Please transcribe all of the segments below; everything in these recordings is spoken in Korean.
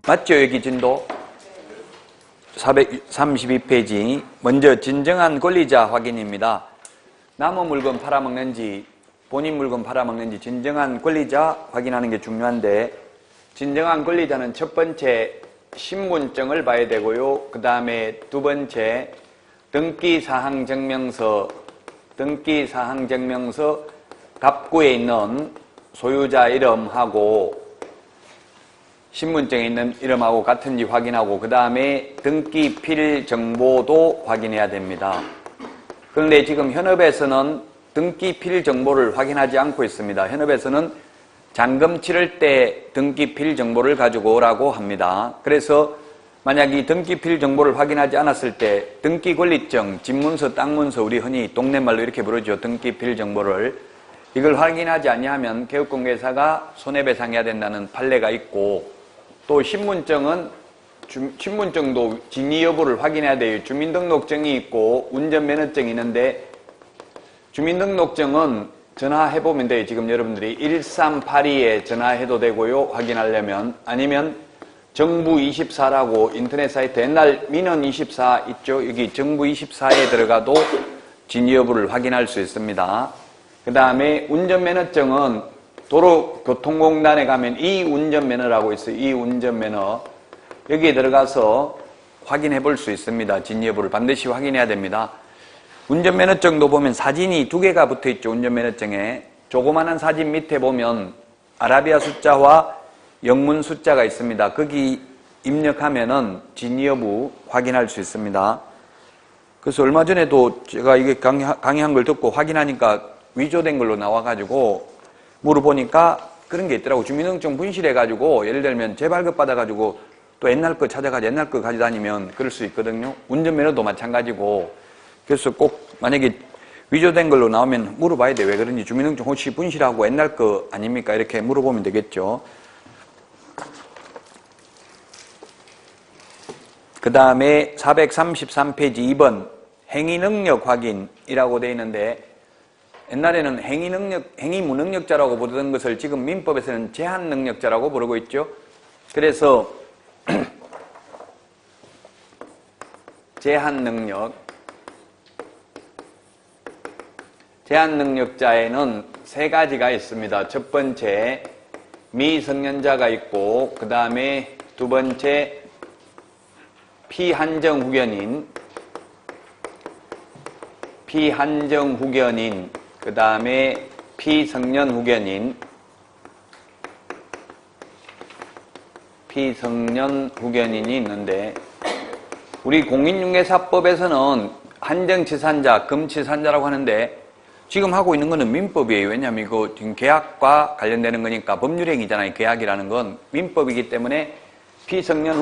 맞죠? 여기 진도? 432페이지. 먼저 진정한 권리자 확인입니다. 남의 물건 팔아먹는지 본인 물건 팔아먹는지 진정한 권리자 확인하는 게 중요한데, 진정한 권리자는 첫 번째 신분증을 봐야 되고요. 그 다음에 두 번째 등기사항증명서 갑구에 있는 소유자 이름하고 신분증에 있는 이름하고 같은지 확인하고, 그 다음에 등기필 정보도 확인해야 됩니다. 그런데 지금 현업에서는 등기필 정보를 확인하지 않고 있습니다. 현업에서는 잔금 치를 때 등기필 정보를 가지고 오라고 합니다. 그래서 만약 이 등기필 정보를 확인하지 않았을 때 등기권리증, 집문서, 땅문서, 우리 흔히 동네말로 이렇게 부르죠. 등기필 정보를. 이걸 확인하지 아니하면 개업공개사가 손해배상해야 된다는 판례가 있고, 또 신분증은 신분증도 진위 여부를 확인해야 돼요. 주민등록증이 있고 운전면허증이 있는데, 주민등록증은 전화해보면 돼요. 지금 여러분들이 1382에 전화해도 되고요. 확인하려면. 아니면 정부24라고 인터넷 사이트, 옛날 민원24 있죠? 여기 정부24에 들어가도 진위 여부를 확인할 수 있습니다. 그 다음에 운전면허증은 도로교통공단에 가면 이 운전면허라고 있어요. 이 운전면허. 여기에 들어가서 확인해 볼 수 있습니다. 진위 여부를 반드시 확인해야 됩니다. 운전면허증도 보면 사진이 두 개가 붙어 있죠. 운전면허증에. 조그마한 사진 밑에 보면 아라비아 숫자와 영문 숫자가 있습니다. 거기 입력하면은 진위 여부 확인할 수 있습니다. 그래서 얼마 전에도 제가 이게 강의한 걸 듣고 확인하니까 위조된 걸로 나와가지고 물어보니까 그런 게 있더라고. 주민등록증 분실해가지고 예를 들면 재발급 받아가지고 또 옛날 거 찾아가지고 옛날 거 가져다니면 그럴 수 있거든요. 운전면허도 마찬가지고. 그래서 꼭 만약에 위조된 걸로 나오면 물어봐야 돼. 왜 그런지. 주민등록증 혹시 분실하고 옛날 거 아닙니까? 이렇게 물어보면 되겠죠. 그 다음에 433페이지 2번 행위능력 확인이라고 되어 있는데, 옛날에는 행위무능력자라고 부르던 것을 지금 민법에서는 제한능력자라고 부르고 있죠. 그래서 제한능력자에는 세 가지가 있습니다. 첫 번째 미성년자가 있고, 그 다음에 두 번째 피한정 후견인, 그 다음에 피성년 후견인이 있는데, 우리 공인중개사법에서는 한정치산자, 금치산자라고 하는데, 지금 하고 있는 거는 민법이에요. 왜냐하면 이거 지금 계약과 관련되는 거니까 법률행위잖아요. 계약이라는 건 민법이기 때문에 피성년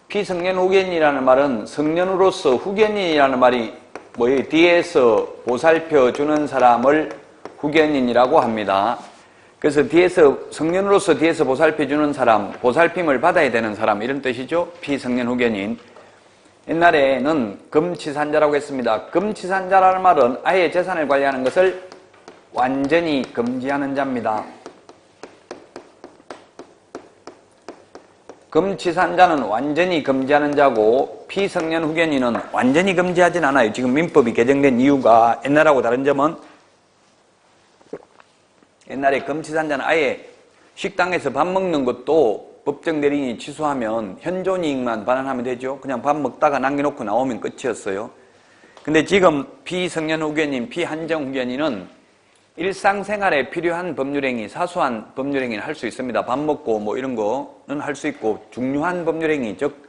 후견인이라는 말은 성년으로서 후견인이라는 말이 뭐예요? 뒤에서 보살펴 주는 사람을 후견인이라고 합니다. 그래서 성년으로서 뒤에서 보살펴 주는 사람, 보살핌을 받아야 되는 사람, 이런 뜻이죠. 피성년 후견인. 옛날에는 금치산자라고 했습니다. 금치산자라는 말은 아예 재산을 관리하는 것을 완전히 금지하는 자입니다. 금치산자는 완전히 금지하는 자고, 피성년 후견인은 완전히 금지하진 않아요. 지금 민법이 개정된 이유가 옛날하고 다른 점은, 옛날에 금치산자는 아예 식당에서 밥 먹는 것도 법정 대리인이 취소하면 현존이익만 반환하면 되죠. 그냥 밥 먹다가 남겨놓고 나오면 끝이었어요. 근데 지금 피성년 후견인, 피한정 후견인은 일상생활에 필요한 법률행위, 사소한 법률행위는 할 수 있습니다. 밥 먹고 뭐 이런 거는 할 수 있고, 중요한 법률행위, 즉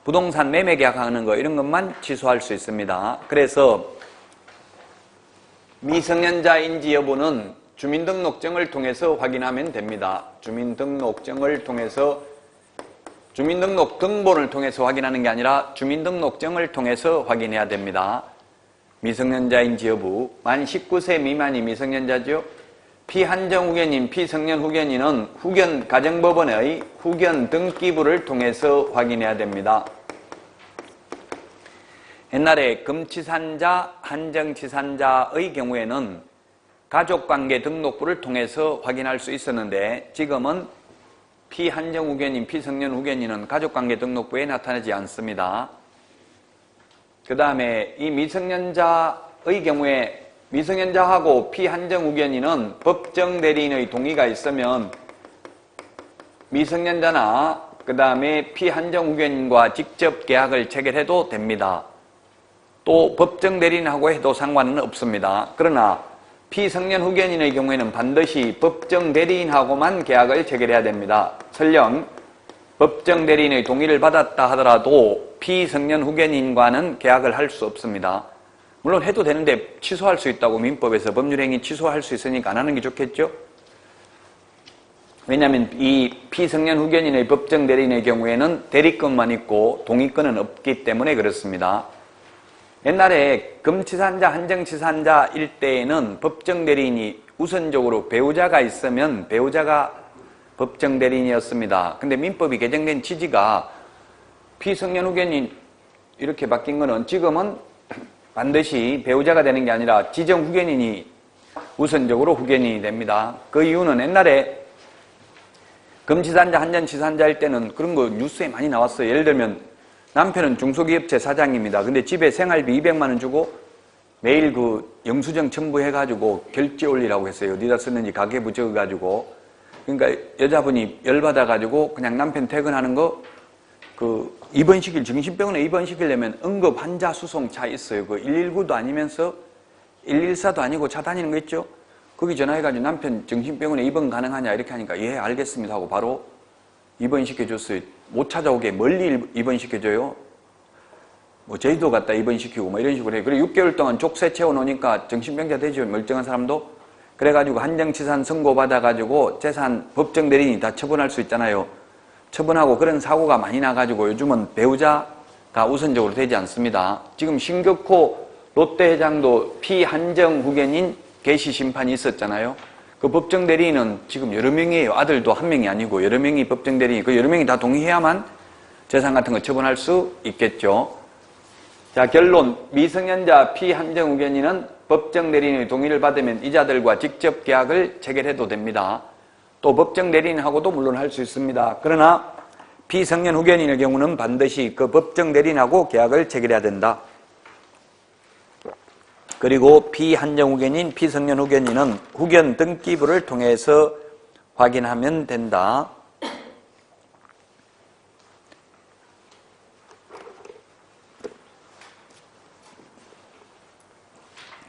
부동산 매매 계약하는 거 이런 것만 취소할 수 있습니다. 그래서 미성년자인지 여부는 주민등록증을 통해서 확인하면 됩니다. 주민등록증을 통해서, 주민등록 등본을 통해서 확인하는 게 아니라 주민등록증을 통해서 확인해야 됩니다. 미성년자인지 여부. 만 19세 미만이 미성년자죠. 피한정 후견인, 피성년 후견인은 가정법원의 후견 등기부를 통해서 확인해야 됩니다. 옛날에 금치산자, 한정치산자의 경우에는 가족관계 등록부를 통해서 확인할 수 있었는데, 지금은 피한정 후견인, 피성년 후견인은 가족관계 등록부에 나타나지 않습니다. 그 다음에 이 미성년자의 경우에 미성년자하고 피한정 후견인은 법정 대리인의 동의가 있으면 미성년자나 그 다음에 피한정 후견인과 직접 계약을 체결해도 됩니다. 또 법정 대리인하고 해도 상관은 없습니다. 그러나 피성년 후견인의 경우에는 반드시 법정 대리인하고만 계약을 체결해야 됩니다. 설령 법정 대리인의 동의를 받았다 하더라도 피성년 후견인과는 계약을 할 수 없습니다. 물론 해도 되는데 취소할 수 있다고 민법에서 법률행위 취소할 수 있으니까 안 하는 게 좋겠죠? 왜냐하면 이 피성년 후견인의 법정 대리인의 경우에는 대리권만 있고 동의권은 없기 때문에 그렇습니다. 옛날에 금치산자, 한정치산자일 때에는 법정 대리인이 우선적으로 배우자가 있으면 배우자가 법정 대리인이었습니다. 근데 민법이 개정된 취지가 피성년 후견인 이렇게 바뀐 거는 지금은 반드시 배우자가 되는 게 아니라 지정 후견인이 우선적으로 후견인이 됩니다. 그 이유는 옛날에 금치산자, 한정치산자일 때는 그런 거 뉴스에 많이 나왔어요. 예를 들면 남편은 중소기업체 사장입니다. 근데 집에 생활비 200만 원 주고 매일 그 영수증 첨부해가지고 결제 올리라고 했어요. 어디다 쓰는지 가계부 적어가지고. 그러니까 여자분이 열받아가지고 그냥 남편 퇴근하는 거 입원시킬, 정신병원에 입원시키려면 응급 환자 수송차 있어요. 119도 아니면서 114도 아니고 차 다니는 거 있죠? 거기 전화해가지고 남편 정신병원에 입원 가능하냐 이렇게 하니까 예 알겠습니다 하고 바로 입원시켜줬어요. 못 찾아오게 멀리 입원시켜줘요. 뭐 제주도 갔다 입원시키고 뭐 이런 식으로 해요. 그리고 6개월 동안 족쇄 채워놓으니까 정신병자 되죠. 멀쩡한 사람도. 그래가지고 한정치산 선고받아가지고 재산 법정 대리인이 다 처분할 수 있잖아요. 처분하고 그런 사고가 많이 나가지고 요즘은 배우자가 우선적으로 되지 않습니다. 지금 신격호 롯데회장도 피한정 후견인 개시 심판이 있었잖아요. 그 법정 대리인은 지금 여러 명이에요. 아들도 한 명이 아니고 여러 명이 법정 대리인. 그 여러 명이 다 동의해야만 재산 같은 거 처분할 수 있겠죠. 자, 결론. 미성년자 피한정 후견인은 법정 대리인의 동의를 받으면 이자들과 직접 계약을 체결해도 됩니다. 또 법정 대리인하고도 물론 할 수 있습니다. 그러나 피성년 후견인의 경우는 반드시 그 법정 대리인하고 계약을 체결해야 된다. 그리고 피한정 후견인, 피성년 후견인은 후견 등기부를 통해서 확인하면 된다.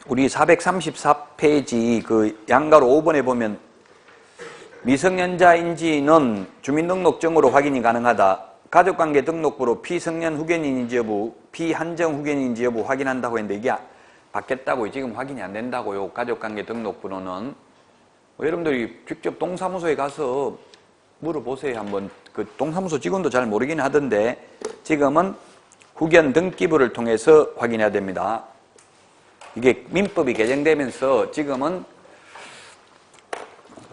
우리 434페이지 그 양가로 5번에 보면 미성년자인지는 주민등록증으로 확인이 가능하다. 가족관계 등록부로 피성년 후견인인지 여부, 피한정 후견인인지 여부 확인한다고 했는데 이게 받겠다고요. 지금 확인이 안 된다고요. 가족관계 등록부로는. 여러분들이 직접 동사무소에 가서 물어보세요. 한번. 그 동사무소 직원도 잘 모르긴 하던데 지금은 후견 등기부를 통해서 확인해야 됩니다. 이게 민법이 개정되면서 지금은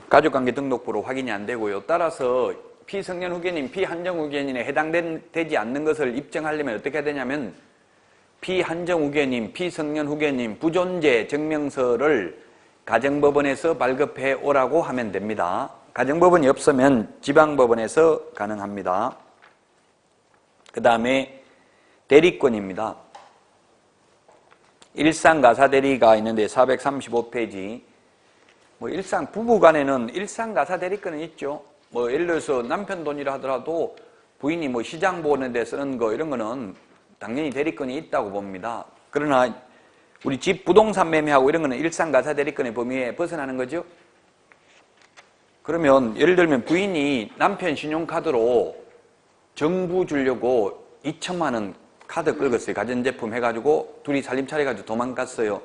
가족관계 등록부로 확인이 안 되고요. 따라서 피성년 후견인, 피한정 후견인에 해당되지 않는 것을 입증하려면 어떻게 해야 되냐면 피한정 후견인, 피성년 후견인 부존재 증명서를 가정법원에서 발급해 오라고 하면 됩니다. 가정법원이 없으면 지방법원에서 가능합니다. 그 다음에 대리권입니다. 일상가사대리가 있는데 435페이지. 일상 부부간에는 일상가사대리권은 있죠. 예를 들어서 남편 돈이라 하더라도 부인이 시장 보는 데 쓰는 거 이런 거는 당연히 대리권이 있다고 봅니다. 그러나 우리 집 부동산 매매하고 이런 거는 일상가사대리권의 범위에 벗어나는 거죠. 그러면 예를 들면 부인이 남편 신용카드로 정부 주려고 2천만 원 카드 긁었어요. 가전제품 해가지고 둘이 살림 차려가지고 도망갔어요.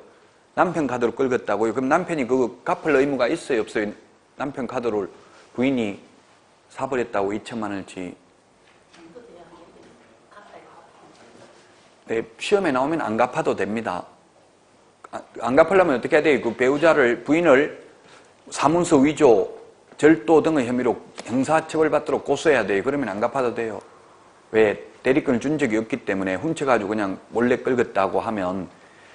남편 카드로 긁었다고요. 그럼 남편이 그거 갚을 의무가 있어요, 없어요? 남편 카드를 부인이 사버렸다고 2천만 원어치. 네, 시험에 나오면 안 갚아도 됩니다. 안 갚으려면 어떻게 해야 돼요? 그 배우자를, 부인을 사문서 위조, 절도 등의 혐의로 형사처벌받도록 고소해야 돼요. 그러면 안 갚아도 돼요. 왜? 대리권을 준 적이 없기 때문에 훔쳐가지고 그냥 몰래 긁었다고 하면.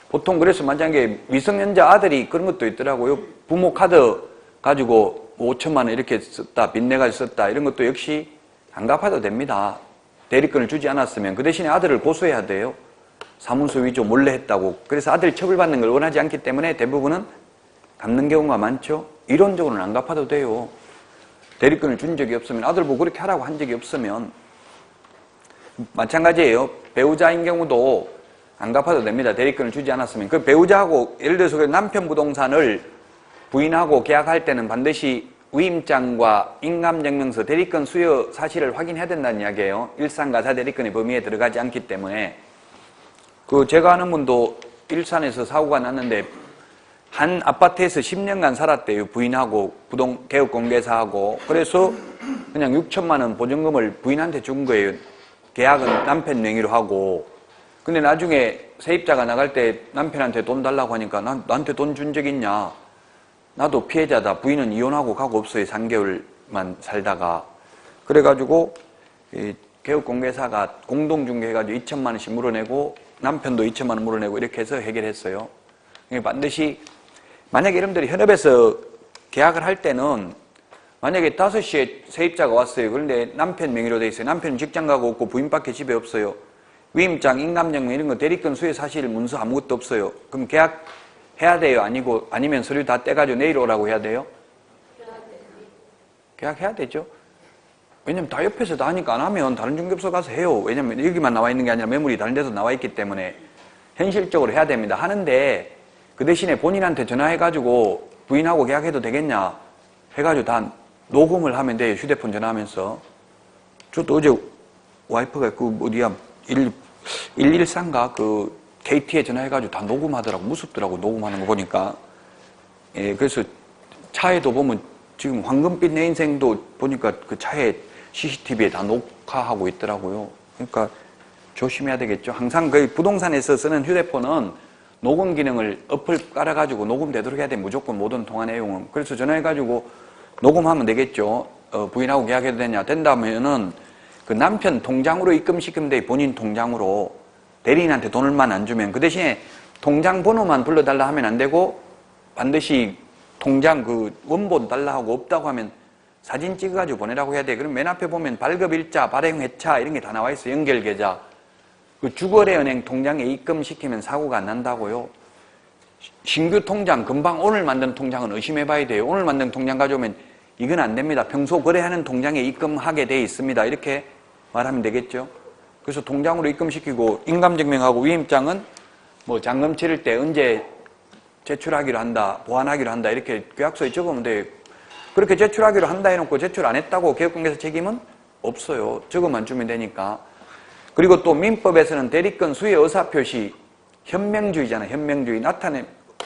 보통 그래서 만약에 미성년자 아들이 그런 것도 있더라고요. 부모 카드 가지고 5천만 원 이렇게 썼다, 빚내가지고 썼다 이런 것도 역시 안 갚아도 됩니다. 대리권을 주지 않았으면. 그 대신에 아들을 고소해야 돼요. 사문서 위조 몰래 했다고. 그래서 아들 처벌받는 걸 원하지 않기 때문에 대부분은 갚는 경우가 많죠. 이론적으로는 안 갚아도 돼요. 대리권을 준 적이 없으면, 아들 보고 그렇게 하라고 한 적이 없으면. 마찬가지예요. 배우자인 경우도 안 갚아도 됩니다. 대리권을 주지 않았으면. 그 배우자하고, 예를 들어서 그 남편 부동산을 부인하고 계약할 때는 반드시 위임장과 인감증명서, 대리권 수여 사실을 확인해야 된다는 이야기예요. 일산가사 대리권의 범위에 들어가지 않기 때문에. 제가 아는 분도 일산에서 사고가 났는데 한 아파트에서 10년간 살았대요. 부인하고 개업공개사하고. 그래서 그냥 6천만 원 보증금을 부인한테 준 거예요. 계약은 남편 명의로 하고. 근데 나중에 세입자가 나갈 때 남편한테 돈 달라고 하니까 나한테 돈 준 적 있냐? 나도 피해자다. 부인은 이혼하고 가고 없어요. 3개월만 살다가. 그래가지고 개업공개사가 공동중개해가지고 2천만 원씩 물어내고 남편도 2천만 원 물어내고 이렇게 해서 해결했어요. 반드시 만약에 여러분들이 현업에서 계약을 할 때는 만약에 5시에 세입자가 왔어요. 그런데 남편 명의로 돼 있어요. 남편은 직장 가고 없고 부인밖에 집에 없어요. 위임장, 인감증명 이런 거 대리권 수여 사실 문서 아무것도 없어요. 그럼 계약해야 돼요? 아니면 서류 다 떼가지고 내일 오라고 해야 돼요? 계약해야 되죠. 왜냐면 다 옆에서 다 하니까 안 하면 다른 중개업소 가서 해요. 왜냐면 여기만 나와 있는 게 아니라 매물이 다른 데서 나와 있기 때문에 현실적으로 해야 됩니다. 하는데 그 대신에 본인한테 전화해가지고 부인하고 계약해도 되겠냐 해가지고 다 녹음을 하면 돼요. 휴대폰 전화하면서. 저도 어제 와이프가 어디야 114인가 KT에 전화해가지고 다 녹음하더라고. 무섭더라고. 녹음하는 거 보니까. 예, 그래서 차에도 보면 지금 황금빛 내 인생도 보니까 그 차에 CCTV에 다 녹화하고 있더라고요. 그러니까 조심해야 되겠죠. 항상 그 부동산에서 쓰는 휴대폰은 녹음 기능을 어플 깔아가지고 녹음되도록 해야 돼. 무조건 모든 통화 내용은. 그래서 전화해가지고 녹음하면 되겠죠. 부인하고 계약해도 되냐. 된다면은 그 남편 통장으로 입금시키면 돼. 본인 통장으로. 대리인한테 돈을만 안 주면. 그 대신에 통장 번호만 불러달라 하면 안 되고 반드시 통장 원본 달라 하고 없다고 하면 사진 찍어가지고 보내라고 해야 돼. 그럼 맨 앞에 보면 발급일자, 발행회차 이런 게 다 나와 있어. 연결계좌. 주거래은행 통장에 입금시키면 사고가 안 난다고요. 신규 통장, 금방 오늘 만든 통장은 의심해 봐야 돼요. 오늘 만든 통장 가져오면 이건 안 됩니다. 평소 거래하는 통장에 입금하게 돼 있습니다. 이렇게 말하면 되겠죠. 그래서 통장으로 입금시키고 인감증명하고 위임장은 잔금 치를 때 언제 제출하기로 한다, 보완하기로 한다 이렇게 계약서에 적으면 돼요. 그렇게 제출하기로 한다 해놓고 제출 안 했다고 개업공개사 책임은 없어요. 적어만 주면 되니까. 그리고 또 민법에서는 대리권 수여 의사표시, 현명주의잖아요. 현명주의.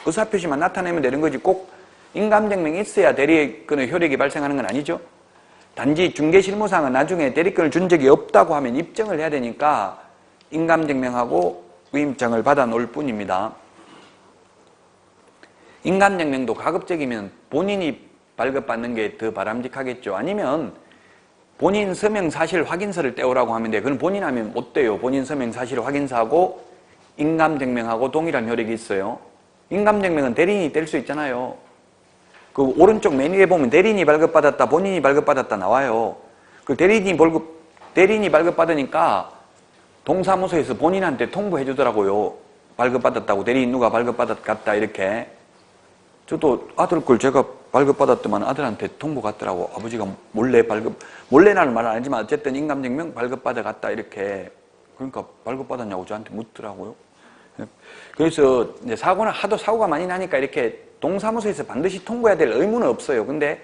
의사표시만 나타내면 되는 거지 꼭 인감증명이 있어야 대리권의 효력이 발생하는 건 아니죠. 단지 중개실무상은 나중에 대리권을 준 적이 없다고 하면 입증을 해야 되니까 인감증명하고 위임장을 받아 놓을 뿐입니다. 인감증명도 가급적이면 본인이 발급받는 게 더 바람직하겠죠. 아니면 본인 서명 사실 확인서를 떼오라고 하면 돼요. 그건 본인 하면 못 돼요. 본인 서명 사실 확인서하고 인감증명하고 동일한 효력이 있어요. 인감증명은 대리인이 뗄 수 있잖아요. 그 오른쪽 메뉴에 보면 대리인이 발급받았다, 본인이 발급받았다 나와요. 그 대리인이 발급받으니까 동사무소에서 본인한테 통보해 주더라고요. 발급받았다고. 대리인 누가 발급받았다 이렇게. 저도 아들 걸 제가 발급받았더만 아들한테 통보 갔더라고. 아버지가 몰래라는 말은 아니지만 어쨌든 인감증명 발급받아 갔다 이렇게. 그러니까 발급받았냐고 저한테 묻더라고요. 그래서 이제 하도 사고가 많이 나니까 이렇게 동사무소에서 반드시 통보해야 될 의무는 없어요. 근데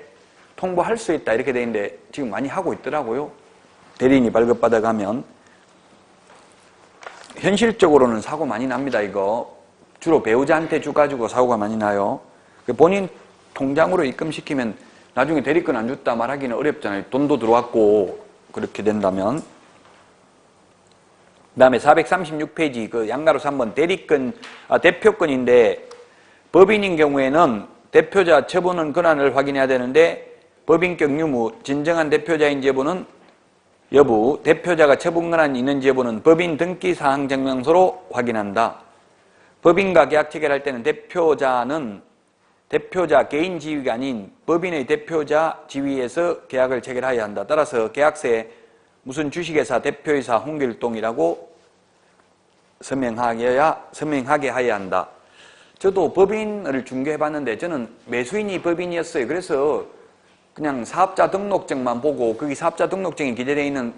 통보할 수 있다 이렇게 돼 있는데 지금 많이 하고 있더라고요. 대리인이 발급받아 가면. 현실적으로는 사고 많이 납니다. 이거 주로 배우자한테 주가지고 사고가 많이 나요. 본인 통장으로 입금시키면 나중에 대리권 안 줬다 말하기는 어렵잖아요. 돈도 들어왔고 그렇게 된다면. 그 다음에 436페이지 그 양가로 3번 대표권인데 법인인 경우에는 대표자 처분은 권한을 확인해야 되는데 법인격 유무, 진정한 대표자인지 여부, 대표자가 처분 권한이 있는지 여부는 법인 등기 사항 증명서로 확인한다. 법인과 계약 체결할 때는 대표자는 대표자 개인 지위가 아닌 법인의 대표자 지위에서 계약을 체결하여야 한다. 따라서 계약서에 무슨 주식회사 대표이사 홍길동이라고 서명하게 하여야 한다. 저도 법인을 중개해봤는데 저는 매수인이 법인이었어요. 그래서 그냥 사업자 등록증만 보고 거기 사업자 등록증에 기재되어 있는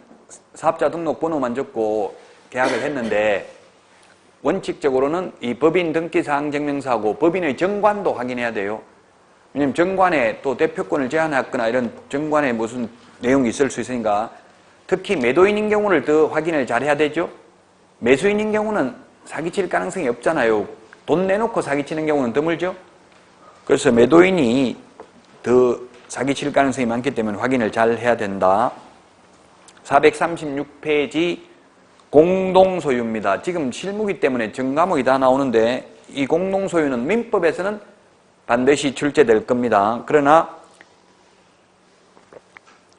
사업자 등록 번호만 적고 계약을 했는데 원칙적으로는 이 법인 등기사항 증명서하고 법인의 정관도 확인해야 돼요. 왜냐면 정관에 또 대표권을 제한했거나 이런 정관에 무슨 내용이 있을 수 있으니까 특히 매도인인 경우를 더 확인을 잘 해야 되죠. 매수인인 경우는 사기칠 가능성이 없잖아요. 돈 내놓고 사기치는 경우는 드물죠. 그래서 매도인이 더 사기칠 가능성이 많기 때문에 확인을 잘 해야 된다. 436페이지 공동소유입니다. 지금 실무기 때문에 전 과목이 다 나오는데 이 공동소유는 민법에서는 반드시 출제될 겁니다. 그러나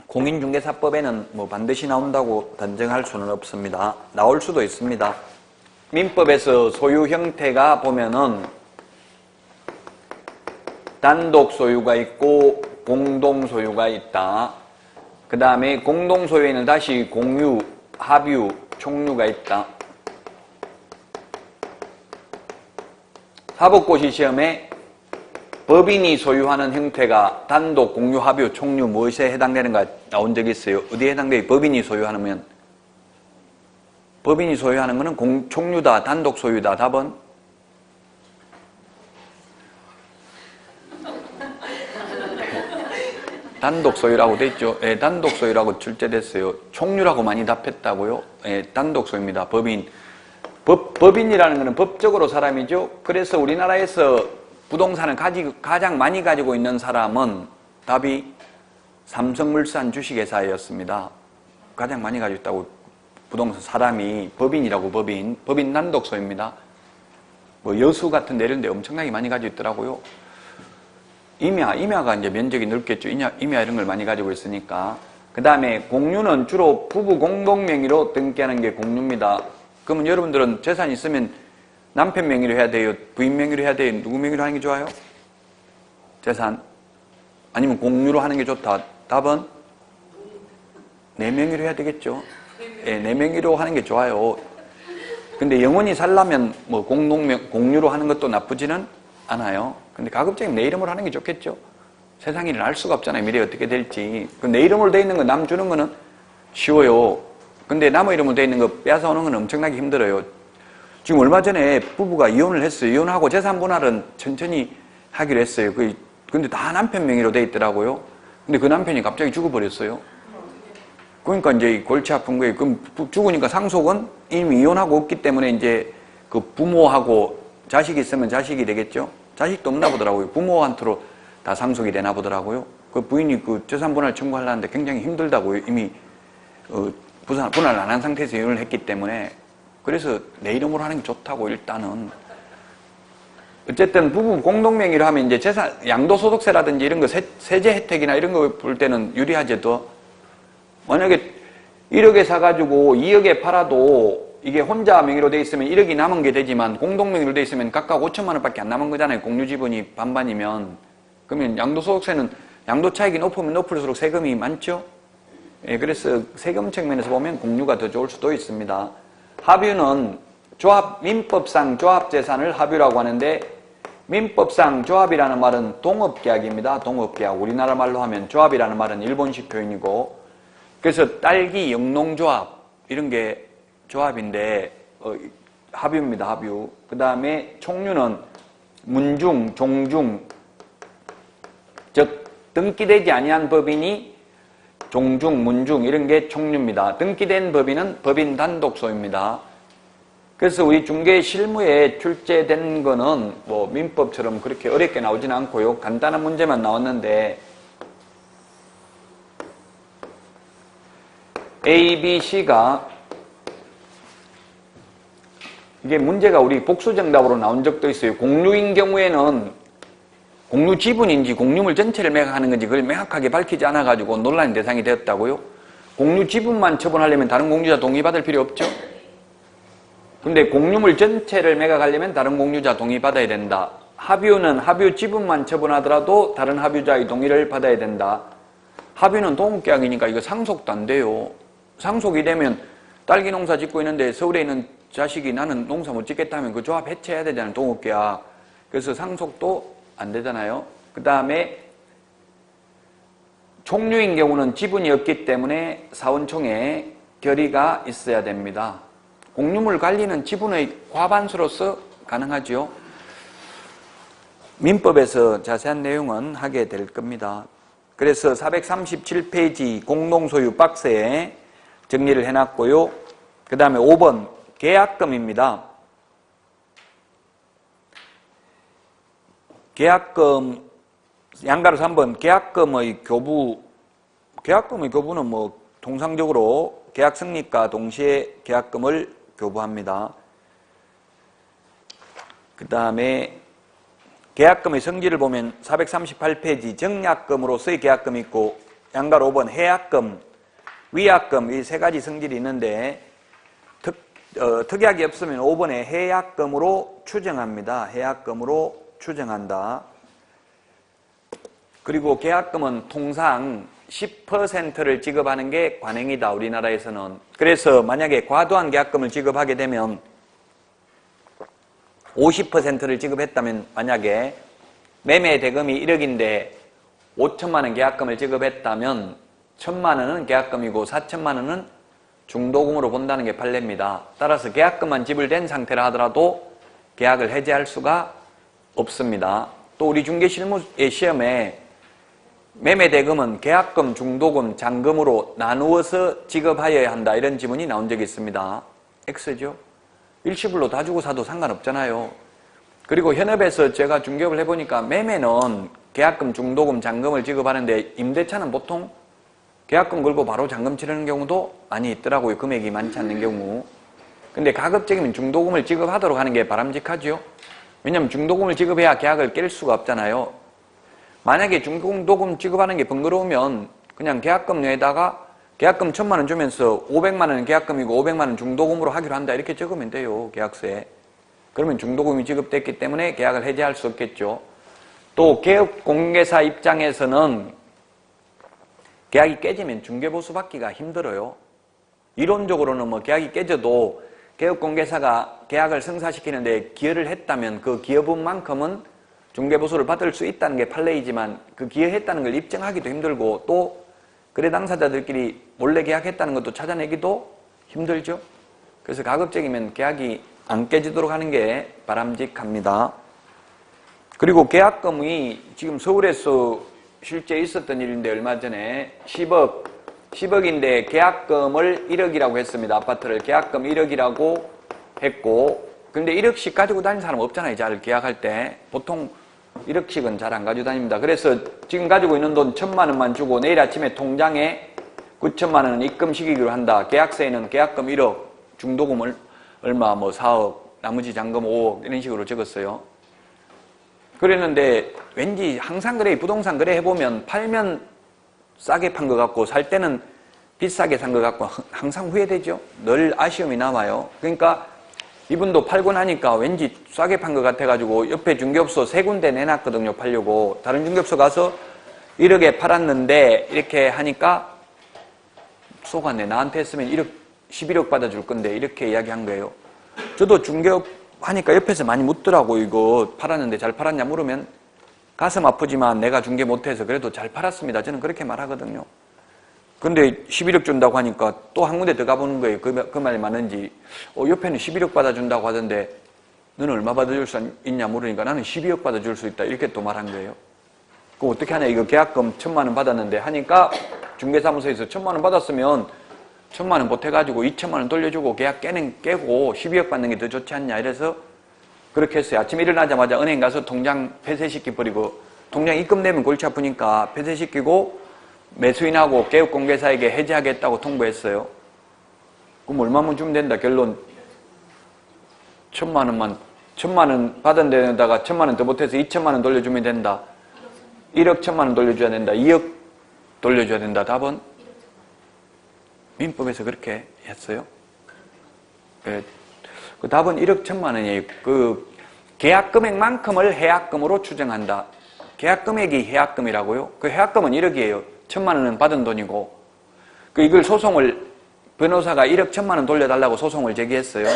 공인중개사법에는 뭐 반드시 나온다고 단정할 수는 없습니다. 나올 수도 있습니다. 민법에서 소유 형태가 보면은 단독 소유가 있고 공동 소유가 있다. 그 다음에 공동 소유에는 다시 공유, 합유, 총유가 있다. 사법고시 시험에 법인이 소유하는 형태가 단독, 공유, 합유, 총유 무엇에 해당되는가 나온 적이 있어요. 어디에 해당돼요? 법인이 소유하면. 법인이 소유하는 것은 총유다, 단독 소유다. 답은? 단독 소유라고 돼 있죠. 예, 단독 소유라고 출제됐어요. 총유라고 많이 답했다고요. 예, 단독 소유입니다. 법인. 법인이라는 것은 법적으로 사람이죠. 그래서 우리나라에서 부동산을 가장 많이 가지고 있는 사람은 답이 삼성물산 주식회사였습니다. 가장 많이 가지고 있다고 부동산 사람이 법인이라고 법인 단독 소유입니다. 뭐 여수 같은 데 이런 데 엄청나게 많이 가지고 있더라고요. 임야가 이제 면적이 넓겠죠. 임야 이런 걸 많이 가지고 있으니까. 그 다음에 공유는 주로 부부 공동명의로 등기하는 게 공유입니다. 그러면 여러분들은 재산이 있으면 남편 명의로 해야 돼요? 부인 명의로 해야 돼요? 누구 명의로 하는 게 좋아요? 재산? 아니면 공유로 하는 게 좋다? 답은? 내 명의로 해야 되겠죠. 예, 내 명의로 하는 게 좋아요. 근데 영원히 살려면 뭐 공유로 하는 것도 나쁘지는 않아요. 근데 가급적이면 내 이름으로 하는 게 좋겠죠. 세상 일을 알 수가 없잖아요. 미래에 어떻게 될지. 내 이름으로 돼 있는 거 남 주는 거는 쉬워요. 근데 남의 이름으로 돼 있는 거 빼앗아 오는 건 엄청나게 힘들어요. 지금 얼마 전에 부부가 이혼을 했어요. 이혼하고 재산 분할은 천천히 하기로 했어요. 근데 다 남편 명의로 돼 있더라고요. 근데 그 남편이 갑자기 죽어버렸어요. 그러니까 이제 골치 아픈 거예요. 그럼 죽으니까 상속은 이미 이혼하고 없기 때문에 이제 그 부모하고 자식이 있으면 자식이 되겠죠? 자식도 없나 보더라고요. 부모한테로 다 상속이 되나 보더라고요. 그 부인이 그 재산 분할 청구하려는데 굉장히 힘들다고요. 이미 분할 안 한 상태에서 이혼을 했기 때문에. 그래서 내 이름으로 하는 게 좋다고 일단은. 어쨌든 부부 공동명의로 하면 이제 재산, 양도소득세라든지 이런 거 세제 혜택이나 이런 거 볼 때는 유리하지 더. 만약에 1억에 사가지고 2억에 팔아도 이게 혼자 명의로 돼 있으면 1억이 남은 게 되지만 공동명의로 돼 있으면 각각 5천만 원밖에 안 남은 거잖아요. 공유지분이 반반이면. 그러면 양도소득세는 양도 차익이 높으면 높을수록 세금이 많죠. 예, 그래서 세금 측면에서 보면 공유가 더 좋을 수도 있습니다. 합유는 민법상 조합재산을 합유라고 하는데 민법상 조합이라는 말은 동업계약입니다. 동업계약. 우리나라 말로 하면 조합이라는 말은 일본식 표현이고 그래서 딸기 영농조합 이런 게 조합인데 합유입니다. 합유. 그 다음에 총유는 문중, 종중 즉 등기되지 아니한 법인이 종중, 문중 이런 게 총유입니다. 등기된 법인은 법인 단독소유입니다. 그래서 우리 중개 실무에 출제된 거는 뭐 민법처럼 그렇게 어렵게 나오지는 않고요. 간단한 문제만 나왔는데 A, B, C가 이게 문제가 우리 복수정답으로 나온 적도 있어요. 공유인 경우에는 공유 지분인지 공유물 전체를 매각하는 건지 그걸 명확하게 밝히지 않아가지고 논란의 대상이 되었다고요. 공유 지분만 처분하려면 다른 공유자 동의받을 필요 없죠. 근데 공유물 전체를 매각하려면 다른 공유자 동의받아야 된다. 합유는 합유 지분만 처분하더라도 다른 합유자의 동의를 받아야 된다. 합유는 동업계약이니까 이거 상속도 안 돼요. 상속이 되면 딸기 농사 짓고 있는데 서울에 있는 자식이 나는 농사 못 짓겠다 하면 그 조합 해체해야 되잖아요. 동업계약. 그래서 상속도 안 되잖아요. 그 다음에 총류인 경우는 지분이 없기 때문에 사원총회 결의가 있어야 됩니다. 공유물 관리는 지분의 과반수로서 가능하죠. 민법에서 자세한 내용은 하게 될 겁니다. 그래서 437페이지 공동소유 박스에 정리를 해놨고요. 그 다음에 5번 계약금입니다. 계약금 양가로 3번 계약금의 교부는 뭐 통상적으로 계약 성립과 동시에 계약금을 교부합니다. 그 다음에 계약금의 성질을 보면 438페이지 정약금으로서의 계약금이 있고 양가로 5번 해약금, 위약금 이 세 가지 성질이 있는데 특약이 없으면 5번에 해약금으로 추정합니다. 해약금으로 추정한다. 그리고 계약금은 통상 10%를 지급하는 게 관행이다. 우리나라에서는. 그래서 만약에 과도한 계약금을 지급하게 되면 50%를 지급했다면 만약에 매매 대금이 1억인데 5천만 원 계약금을 지급했다면 1천만 원은 계약금이고 4천만 원은 중도금으로 본다는 게 판례입니다. 따라서 계약금만 지불된 상태라 하더라도 계약을 해지할 수가 없습니다. 또 우리 중개실무의 시험에 매매 대금은 계약금, 중도금, 잔금으로 나누어서 지급하여야 한다 이런 지문이 나온 적이 있습니다. X죠. 일시불로 다 주고 사도 상관없잖아요. 그리고 현업에서 제가 중개업을 해보니까 매매는 계약금, 중도금, 잔금을 지급하는데 임대차는 보통 계약금 걸고 바로 잔금 치르는 경우도 많이 있더라고요. 금액이 많지 않는 경우. 근데 가급적이면 중도금을 지급하도록 하는 게 바람직하죠. 왜냐하면 중도금을 지급해야 계약을 깰 수가 없잖아요. 만약에 중도금 지급하는 게 번거로우면 그냥 계약금 내다가 계약금 1,000만 원 주면서 500만 원은 계약금이고 500만 원 중도금으로 하기로 한다 이렇게 적으면 돼요. 계약서에. 그러면 중도금이 지급됐기 때문에 계약을 해지할 수 없겠죠. 또 개업공개사 입장에서는 계약이 깨지면 중개보수 받기가 힘들어요. 이론적으로는 뭐 계약이 깨져도 개업공개사가 계약을 성사시키는데 기여를 했다면 그 기여분만큼은 중개보수를 받을 수 있다는 게 판례이지만 그 기여했다는 걸 입증하기도 힘들고 또 거래 당사자들끼리 몰래 계약했다는 것도 찾아내기도 힘들죠. 그래서 가급적이면 계약이 안 깨지도록 하는 게 바람직합니다. 그리고 계약금이 지금 서울에서 실제 있었던 일인데 얼마 전에 10억인데 계약금을 1억이라고 했습니다. 아파트를 계약금 1억이라고 했고 근데 1억씩 가지고 다니는 사람 없잖아요. 잘 계약할 때. 보통 1억씩은 잘 안 가지고 다닙니다. 그래서 지금 가지고 있는 돈 1,000만 원만 주고 내일 아침에 통장에 9천만 원은 입금시키기로 한다. 계약서에는 계약금 1억, 중도금을 얼마 뭐 4억, 나머지 잔금 5억 이런 식으로 적었어요. 그랬는데 왠지 항상 그래 부동산 거래 해보면 팔면 싸게 판 것 같고 살 때는 비싸게 산 것 같고 항상 후회되죠. 늘 아쉬움이 남아요. 그러니까 이분도 팔고 나니까 왠지 싸게 판 것 같아가지고 옆에 중개업소 3군데 내놨거든요. 팔려고. 다른 중개업소 가서 1억에 팔았는데 이렇게 하니까 속았네. 나한테 했으면 11억 받아줄 건데 이렇게 이야기한 거예요. 저도 중개업 하니까 옆에서 많이 묻더라고. 이거 팔았는데 잘 팔았냐 물으면 가슴 아프지만 내가 중개 못해서 그래도 잘 팔았습니다. 저는 그렇게 말하거든요. 근데 11억 준다고 하니까 또 한 군데 더 가보는 거예요. 그 말이 맞는지. 옆에는 11억 받아준다고 하던데 너는 얼마 받아줄 수 있냐 물으니까 나는 12억 받아줄 수 있다. 이렇게 또 말한 거예요. 그거 어떻게 하냐. 이거 계약금 1,000만 원 받았는데 하니까 중개사무소에서 1,000만 원 받았으면 1,000만 원 보태가지고 2,000만 원 돌려주고 계약 깨고 12억 받는 게 더 좋지 않냐. 이래서 그렇게 했어요. 아침에 일어나자마자 은행 가서 통장 폐쇄시켜버리고 통장 입금되면 골치 아프니까 폐쇄시키고 매수인하고 개업공개사에게 해지하겠다고 통보했어요. 그럼 얼마만 주면 된다. 결론 1,000만 원 받은 데다가 1,000만 원 더 보태서 2,000만 원 돌려주면 된다. 1억 1,000만 원 돌려줘야 된다. 2억 돌려줘야 된다. 답은 민법에서 그렇게 했어요. 그 답은 1억 1,000만 원이에요. 그 계약 금액만큼을 해약금으로 추정한다. 계약 금액이 해약금이라고요? 그 해약금은 1억이에요. 1,000만 원은 받은 돈이고, 이걸 소송을 변호사가 1억 1,000만 원 돌려달라고 소송을 제기했어요.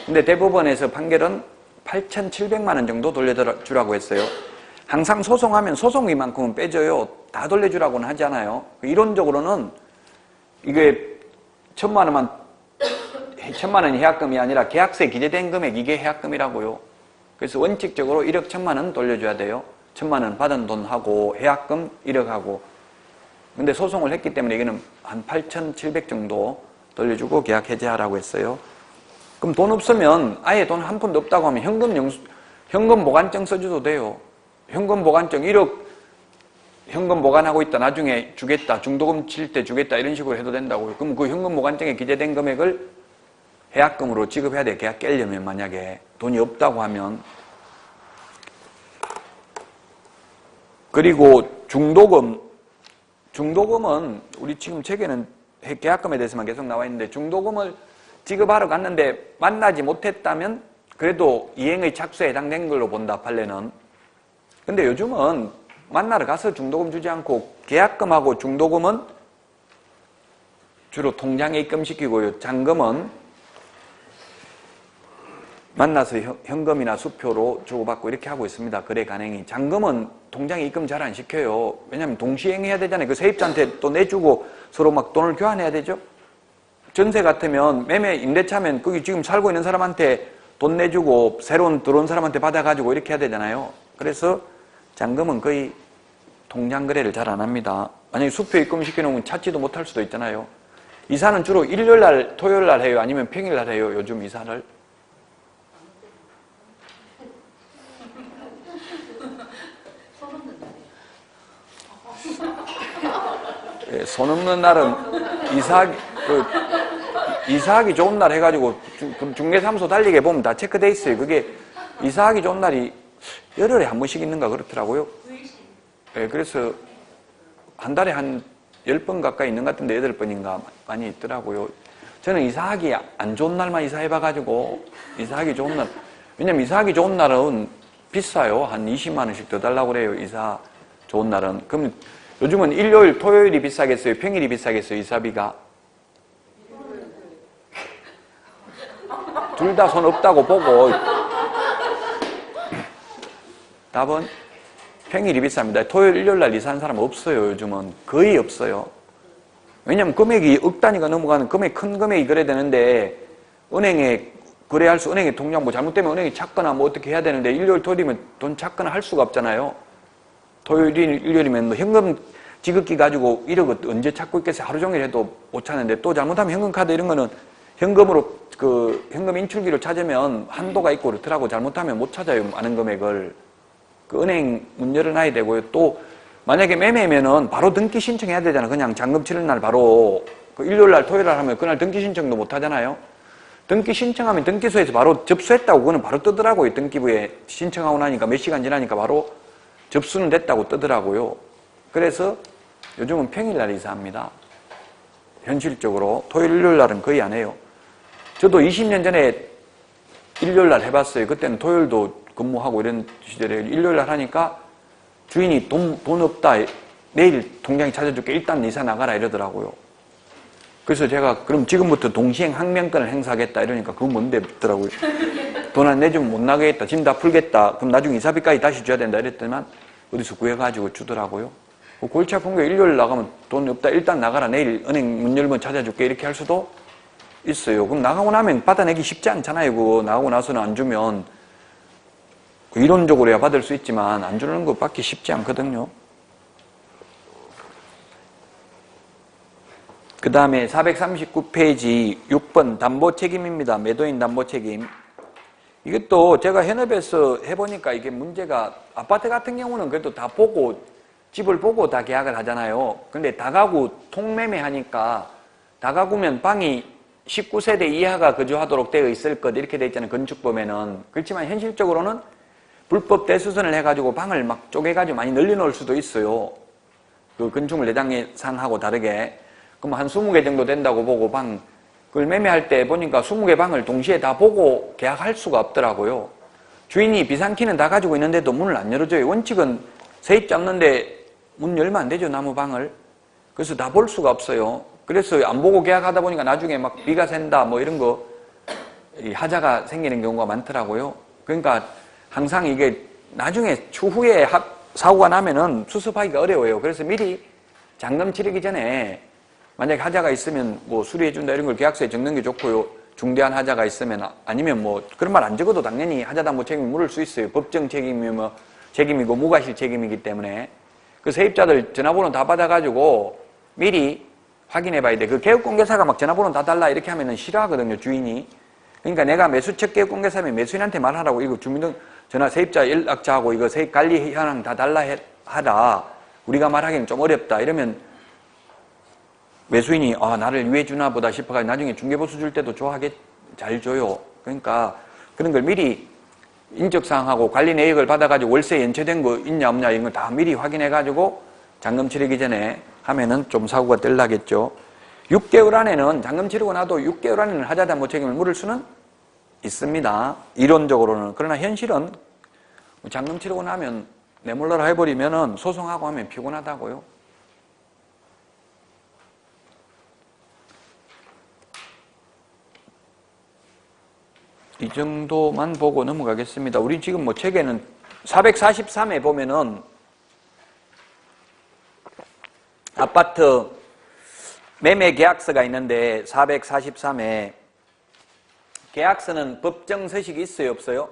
근데 대법원에서 판결은 8,700만 원 정도 돌려주라고 했어요. 항상 소송하면 소송비만큼은 빼줘요. 다 돌려주라고는 하지 않아요. 이론적으로는 이게 1,000만 원이 해약금이 아니라 계약서에 기재된 금액, 이게 해약금이라고요. 그래서 원칙적으로 1억 1,000만 원 돌려줘야 돼요. 1,000만 원 받은 돈하고 해약금 1억하고. 근데 소송을 했기 때문에 이거는 한 8,700 정도 돌려주고 계약 해제하라고 했어요. 그럼 돈 없으면 아예 돈 한 푼도 없다고 하면 현금 보관증 써줘도 돼요. 현금 보관증 1억 현금 보관하고 있다. 나중에 주겠다. 중도금 칠 때 주겠다. 이런 식으로 해도 된다고요. 그럼 그 현금 보관증에 기재된 금액을 해약금으로 지급해야 돼. 계약 깨려면 만약에 돈이 없다고 하면. 그리고 중도금은 우리 지금 책에는 계약금에 대해서만 계속 나와 있는데 중도금을 지급하러 갔는데 만나지 못했다면 그래도 이행의 착수에 해당된 걸로 본다. 판례는. 근데 요즘은 만나러 가서 중도금 주지 않고 계약금하고 중도금은 주로 통장에 입금시키고요. 잔금은 만나서 현금이나 수표로 주고받고 이렇게 하고 있습니다. 거래 간행이. 잔금은 통장에 입금 잘 안 시켜요. 왜냐하면 동시행해야 되잖아요. 그 세입자한테 또 내주고 서로 막 돈을 교환해야 되죠. 전세 같으면 매매 임대차면 거기 지금 살고 있는 사람한테 돈 내주고 새로운 들어온 사람한테 받아가지고 이렇게 해야 되잖아요. 그래서 잔금은 거의 통장 거래를 잘 안 합니다. 만약에 수표 입금시켜놓으면 찾지도 못할 수도 있잖아요. 이사는 주로 일요일날, 토요일날 해요? 아니면 평일날 해요? 요즘 이사를? 예, 손 없는 날은 이사하기 좋은 날 해가지고 중개사무소 달리게 보면 다 체크돼 있어요. 그게 이사하기 좋은 날이 열흘에 한 번씩 있는가 그렇더라고요. 예, 그래서 한 달에 한 10번 가까이 있는 것 같은데 8번인가 많이 있더라고요. 저는 이사하기 안 좋은 날만 이사해봐가지고 이사하기 좋은 날, 왜냐면 이사하기 좋은 날은 비싸요. 한 20만 원씩 더 달라고 그래요. 이사 좋은 날은. 그럼 요즘은 일요일, 토요일이 비싸겠어요? 평일이 비싸겠어요? 이사비가? 둘 다 손 없다고 보고 답은 평일이 비쌉니다. 토요일, 일요일 날 이사하는 사람 없어요. 요즘은 거의 없어요. 왜냐면 금액이 억 단위가 넘어가는 큰 금액이 그래야 되는데 은행에 거래할 수, 은행에 통장 뭐 잘못되면 은행이 찾거나 뭐 어떻게 해야 되는데 일요일, 토요일이면 돈 찾거나 할 수가 없잖아요. 토요일, 일요일이면 뭐 현금 지급기 가지고 1억 언제 찾고 있겠어요? 하루 종일 해도 못 찾는데 또 잘못하면 현금카드 이런 거는 현금으로 현금 인출기로 찾으면 한도가 있고 그렇더라고. 잘못하면 못 찾아요. 많은 금액을. 은행 문 열어놔야 되고요. 또 만약에 매매면은 바로 등기 신청해야 되잖아. 그냥 잔금 치는 날 바로 일요일 날 토요일 날 하면 그날 등기 신청도 못 하잖아요. 등기 신청하면 등기소에서 바로 접수했다고 그거는 바로 뜨더라고요. 등기부에 신청하고 나니까 몇 시간 지나니까 바로 접수는 됐다고 뜨더라고요. 그래서 요즘은 평일날 이사합니다. 현실적으로. 토요일, 일요일 날은 거의 안 해요. 저도 20년 전에 일요일 날 해봤어요. 그때는 토요일도 근무하고 이런 시절에 일요일 날 하니까 주인이 돈 없다. 내일 통장에 찾아줄게. 일단 이사 나가라 이러더라고요. 그래서 제가 그럼 지금부터 동시행 항명권을 행사하겠다 이러니까 그건 뭔데 묻더라고요. 돈 안 내주면 못 나가겠다. 짐 다 풀겠다. 그럼 나중에 이사비까지 다시 줘야 된다 이랬더니만 어디서 구해가지고 주더라고요. 골치 아픈 게 일요일 나가면 돈 없다. 일단 나가라. 내일 은행 문 열면 찾아줄게. 이렇게 할 수도 있어요. 그럼 나가고 나면 받아내기 쉽지 않잖아요. 그거 나가고 나서는 안 주면 이론적으로야 받을 수 있지만 안 주는 거 받기 쉽지 않거든요. 그 다음에 439페이지 6번 담보 책임입니다. 매도인 담보 책임. 이것도 제가 현업에서 해보니까 이게 문제가 아파트 같은 경우는 그래도 다 보고 집을 보고 다 계약을 하잖아요. 근데 다가구 통매매 하니까 다가구면 방이 19세대 이하가 거주하도록 되어 있을 것 이렇게 되어 있잖아요. 건축법에는. 그렇지만 현실적으로는 불법 대수선을 해가지고 방을 막 쪼개가지고 많이 늘려놓을 수도 있어요. 그 건축물 내장상하고 다르게. 그럼 한 20개 정도 된다고 보고 그걸 매매할 때 보니까 20개 방을 동시에 다 보고 계약할 수가 없더라고요. 주인이 비상키는 다 가지고 있는데도 문을 안 열어줘요. 원칙은 세입자 없는데 문 열면 안 되죠, 나무방을. 그래서 다 볼 수가 없어요. 그래서 안 보고 계약하다 보니까 나중에 막 비가 샌다 뭐 이런 거 하자가 생기는 경우가 많더라고요. 그러니까 항상 이게 나중에 추후에 사고가 나면은 수습하기가 어려워요. 그래서 미리 잔금 치르기 전에 만약에 하자가 있으면 뭐 수리해준다 이런 걸 계약서에 적는 게 좋고요. 중대한 하자가 있으면 아니면 뭐 그런 말 안 적어도 당연히 하자담보 책임이 물을 수 있어요. 법정 책임이고 무과실 책임이기 때문에. 그 세입자들 전화번호 다 받아가지고 미리 확인해 봐야 돼. 그 개업공개사가 막 전화번호 다 달라 이렇게 하면은 싫어하거든요, 주인이. 그러니까 내가 매수첫 개업공개사면 매수인한테 말하라고 이거 주민등록 전화 세입자 연락처하고 이거 세입관리 현황 다 달라 하라. 우리가 말하기는 좀 어렵다. 이러면 매수인이 나를 위해 주나 보다 싶어가지고 나중에 중개보수 줄 때도 잘 줘요. 그러니까 그런 걸 미리 인적사항하고 관리 내역을 받아가지고 월세 연체된 거 있냐 없냐 이런 거 다 미리 확인해가지고 잔금 치르기 전에 하면은 좀 사고가 덜 나겠죠. 6개월 안에는 잔금 치르고 나도 6개월 안에는 하자담보 책임을 물을 수는 있습니다. 이론적으로는. 그러나 현실은 잔금 치르고 나면 내몰라라 해버리면은 소송하고 하면 피곤하다고요. 이 정도만 보고 넘어가겠습니다. 우리 지금 뭐 책에는 443에 보면은 아파트 매매 계약서가 있는데 443에 계약서는 법정 서식이 있어요, 없어요?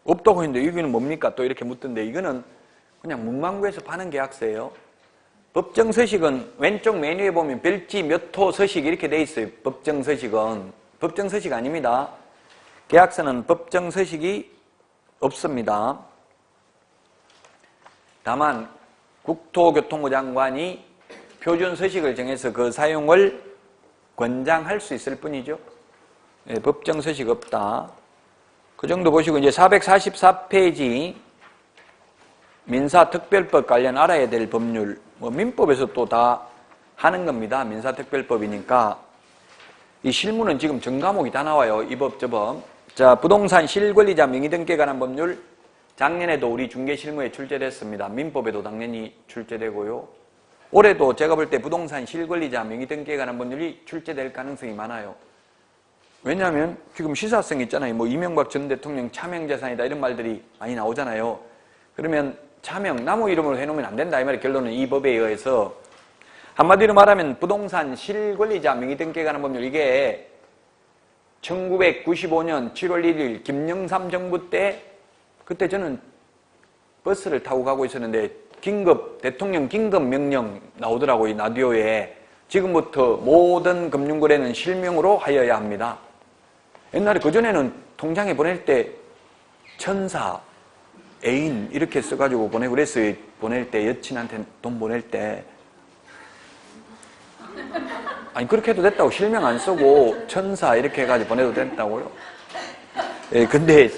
없다고 했는데 이거는 뭡니까? 또 이렇게 묻던데 이거는 그냥 문방구에서 파는 계약서예요. 법정 서식은 왼쪽 메뉴에 보면 별지 몇 호 서식 이렇게 돼 있어요. 법정 서식은. 법정 서식 아닙니다. 계약서는 법정 서식이 없습니다. 다만 국토교통부 장관이 표준 서식을 정해서 그 사용을 권장할 수 있을 뿐이죠. 네, 법정 서식 없다. 그 정도 보시고 이제 444페이지 민사특별법 관련 알아야 될 법률, 뭐 민법에서 또 다 하는 겁니다. 민사특별법이니까. 이 실무는 지금 전 과목이 다 나와요. 이 법, 저 법. 자, 부동산 실권리자 명의등기에 관한 법률. 작년에도 우리 중개실무에 출제됐습니다. 민법에도 당연히 출제되고요. 올해도 제가 볼 때 부동산 실권리자 명의등기에 관한 법률이 출제될 가능성이 많아요. 왜냐하면 지금 시사성 있잖아요. 뭐 이명박 전 대통령 차명재산이다 이런 말들이 많이 나오잖아요. 그러면 차명, 나무 이름으로 해놓으면 안 된다 이 말의 결론은 이 법에 의해서 한마디로 말하면 부동산 실권리자 명의등기에 관한 법률 이게 1995년 7월 1일 김영삼 정부 때 그때 저는 버스를 타고 가고 있었는데 대통령 긴급 명령 나오더라고요. 라디오에. 지금부터 모든 금융거래는 실명으로 하여야 합니다. 옛날에 그전에는 통장에 보낼 때 천사, 애인 이렇게 써가지고 보내고 그랬어요. 보낼 때 여친한테 돈 보낼 때. 아니 그렇게 해도 됐다고. 실명 안 쓰고 천사 이렇게 해가지고 보내도 됐다고요. 예, 근데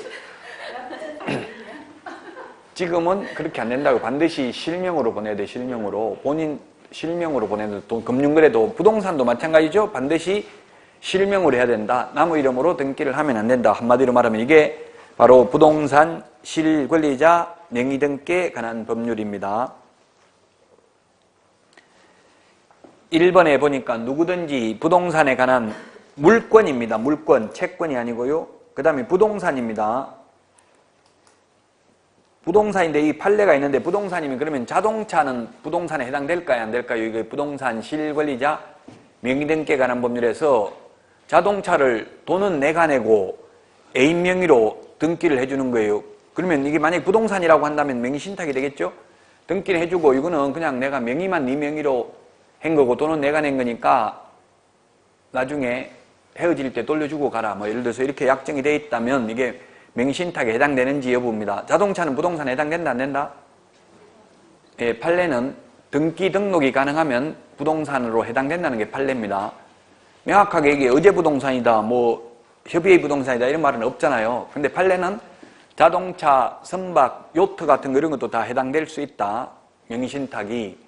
지금은 그렇게 안 된다고. 반드시 실명으로 보내야 돼. 실명으로. 본인 실명으로 보내는 또 금융거래도 부동산도 마찬가지죠. 반드시 실명으로 해야 된다. 나무 이름으로 등기를 하면 안 된다. 한마디로 말하면 이게 바로 부동산 실권리자 명의등기에 관한 법률입니다. 1번에 보니까 누구든지 부동산에 관한 물권입니다. 물권, 채권이 아니고요. 그 다음에 부동산입니다. 부동산인데 이 판례가 있는데 부동산이면 그러면 자동차는 부동산에 해당될까요? 안 될까요? 이게 부동산 실권리자 명의등기에 관한 법률에서 자동차를 돈은 내가 내고 애인 명의로 등기를 해주는 거예요. 그러면 이게 만약에 부동산이라고 한다면 명의신탁이 되겠죠? 등기를 해주고 이거는 그냥 내가 명의만 네 명의로 한 거고 돈은 내가 낸 거니까 나중에 헤어질 때 돌려주고 가라. 뭐 예를 들어서 이렇게 약정이 돼 있다면 이게 명의신탁에 해당되는지 여부입니다. 자동차는 부동산에 해당된다 안 된다? 예, 판례는 등기 등록이 가능하면 부동산으로 해당된다는 게 판례입니다. 명확하게 이게 어제부동산이다 뭐 협의의 부동산이다 이런 말은 없잖아요. 근데 판례는 자동차, 선박, 요트 같은 거 이런 것도 다 해당될 수 있다. 명의신탁이.